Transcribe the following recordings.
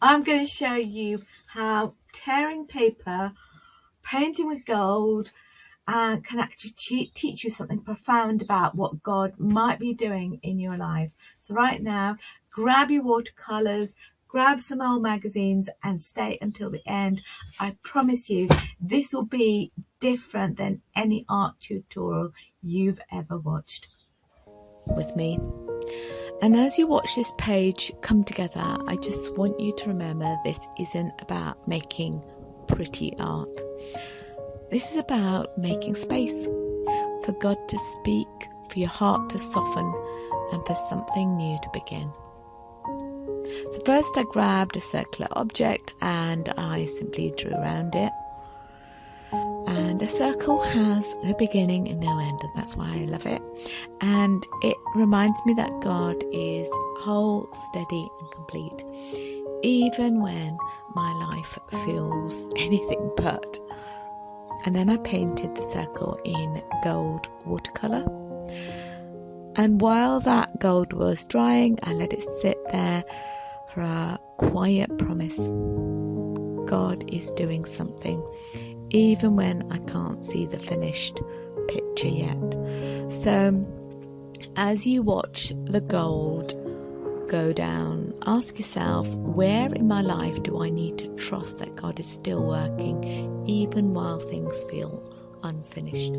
I'm going to show you how tearing paper, painting with gold, can actually teach you something profound about what God might be doing in your life. So right now, grab your watercolors, grab some old magazines and stay until the end. I promise you, this will be different than any art tutorial you've ever watched. With me. And as you watch this page come together, I just want you to remember this isn't about making pretty art. This is about making space for God to speak, for your heart to soften, and for something new to begin. So first I grabbed a circular object and I simply drew around it. And a circle has no beginning and no end, and that's why I love it. And it reminds me that God is whole, steady and complete, even when my life feels anything but. And then I painted the circle in gold watercolour. And while that gold was drying, I let it sit there for a quiet promise. God is doing something, even when I can't see the finished picture yet. So as you watch the gold go down, ask yourself, where in my life do I need to trust that God is still working, even while things feel unfinished?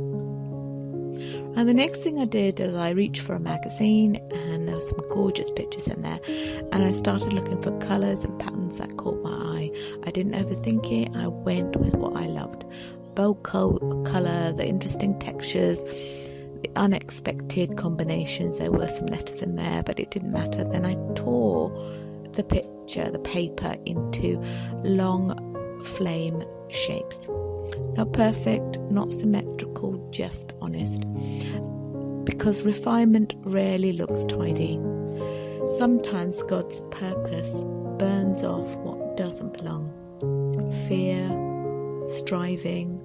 And the next thing I did is I reached for a magazine, and there were some gorgeous pictures in there, and I started looking for colours and patterns that caught my eye. I didn't overthink it, I went with what I loved. Bold colour, the interesting textures, the unexpected combinations. There were some letters in there, but it didn't matter. Then I tore the paper into long flame shapes. Not perfect, not symmetrical, just honest. Because refinement rarely looks tidy. Sometimes God's purpose burns off what doesn't belong. Fear, striving,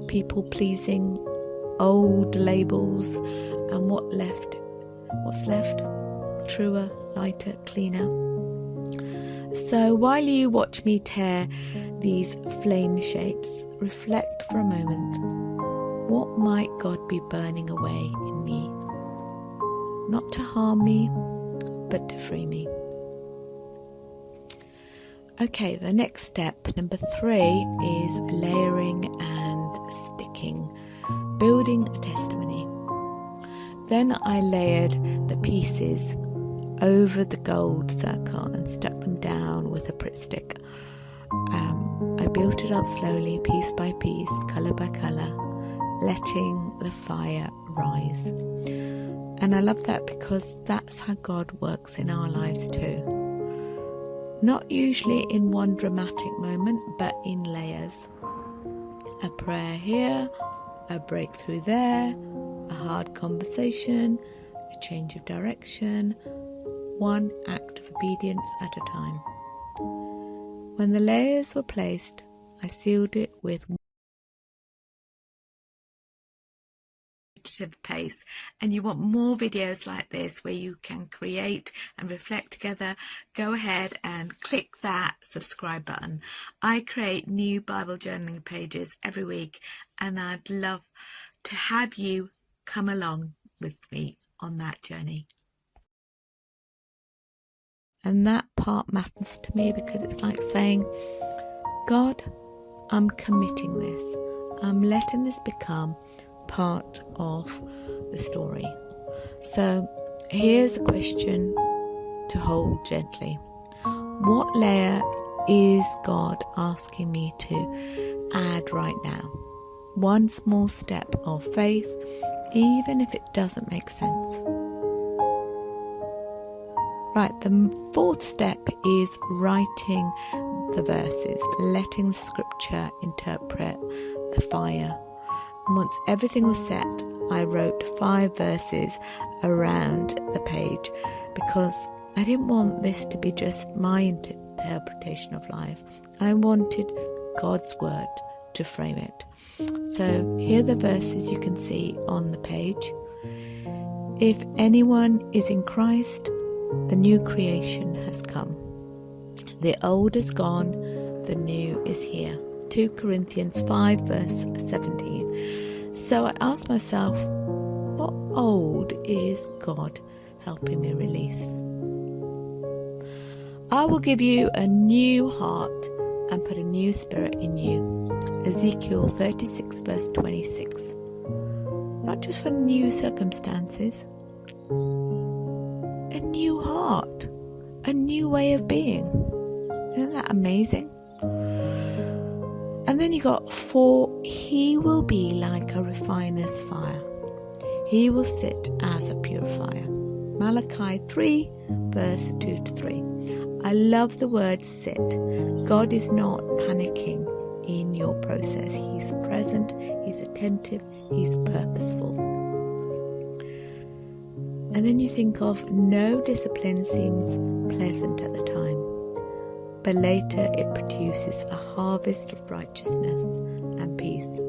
people pleasing, old labels, and what's left? Truer, lighter, cleaner. So while you watch me tear these flame shapes, reflect for a moment. What might God be burning away in me? Not to harm me, but to free me. Okay, the next step, number 3, is layering and sticking, building a testimony. Then I layered the pieces over the gold circle and stuck them down with a Pritt stick. I built it up slowly, piece by piece, colour by colour, letting the fire rise. And I love that because that's how God works in our lives too. Not usually in one dramatic moment, but in layers. A prayer here, a breakthrough there, a hard conversation, a change of direction, one act of obedience at a time. When the layers were placed, I sealed it with meditative pace. And you want more videos like this where you can create and reflect together, go ahead and click that subscribe button. I create new Bible journaling pages every week, and I'd love to have you come along with me on that journey. And that part matters to me because it's like saying, God, I'm committing this. I'm letting this become part of the story. So here's a question to hold gently. What layer is God asking me to add right now? One small step of faith, even if it doesn't make sense. Right, the 4th step is writing the verses, letting the scripture interpret the fire. And once everything was set, I wrote 5 verses around the page because I didn't want this to be just my interpretation of life. I wanted God's word to frame it. So here are the verses you can see on the page. If anyone is in Christ, the new creation has come. The old is gone, the new is here. 2 Corinthians 5 verse 17. So I asked myself, what old is God helping me release? I will give you a new heart and put a new spirit in you. Ezekiel 36 verse 26. Not just for new circumstances, a new heart, a new way of being. Isn't that amazing? And then you got, for he will be like a refiner's fire. He will sit as a purifier. Malachi 3 verse 2 to 3. I love the word sit. God is not panicking in your process. He's present, he's attentive, he's purposeful. And then you think of, no discipline seems pleasant at the time, but later it produces a harvest of righteousness and peace.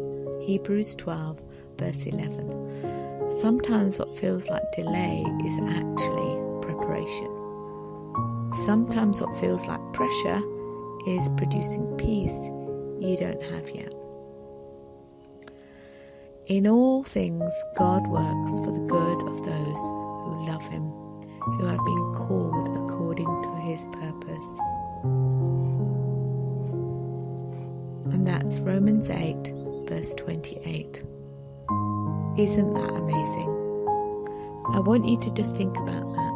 Hebrews 12 verse 11. Sometimes what feels like delay is actually preparation. Sometimes what feels like pressure is producing peace you don't have yet. In all things, God works for the good of those who love him, who have been called according to his purpose. And that's Romans 8 verse 28. Isn't that amazing? I want you to just think about that.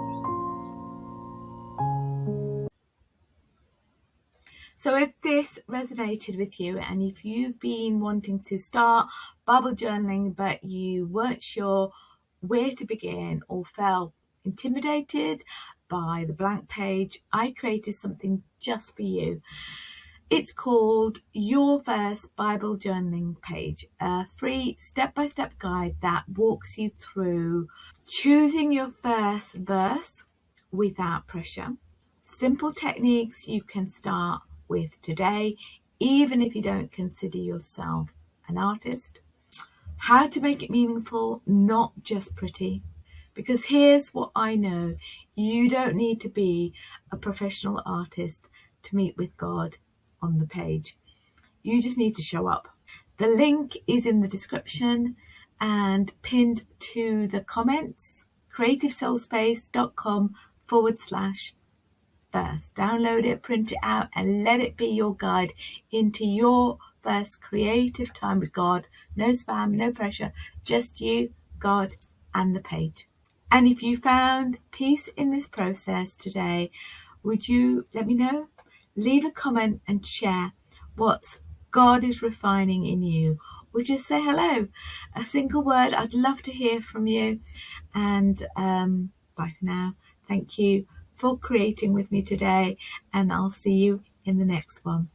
So if this resonated with you, and if you've been wanting to start Bible journaling but you weren't sure where to begin or felt intimidated by the blank page, I created something just for you. It's called Your First Bible Journaling Page, a free step-by-step guide that walks you through choosing your first verse without pressure. Simple techniques you can start with today, even if you don't consider yourself an artist. How to make it meaningful, not just pretty. Because here's what I know, you don't need to be a professional artist to meet with God on the page. You just need to show up. The link is in the description and pinned to the comments, creativesoulspace.com/. First, download it, print it out, and let it be your guide into your first creative time with God. No spam, no pressure, just you, God, and the page. And if you found peace in this process today, would you let me know? Leave a comment and share what God is refining in you, or just say hello. A single word, I'd love to hear from you. And bye for now. Thank you for creating with me today, and I'll see you in the next one.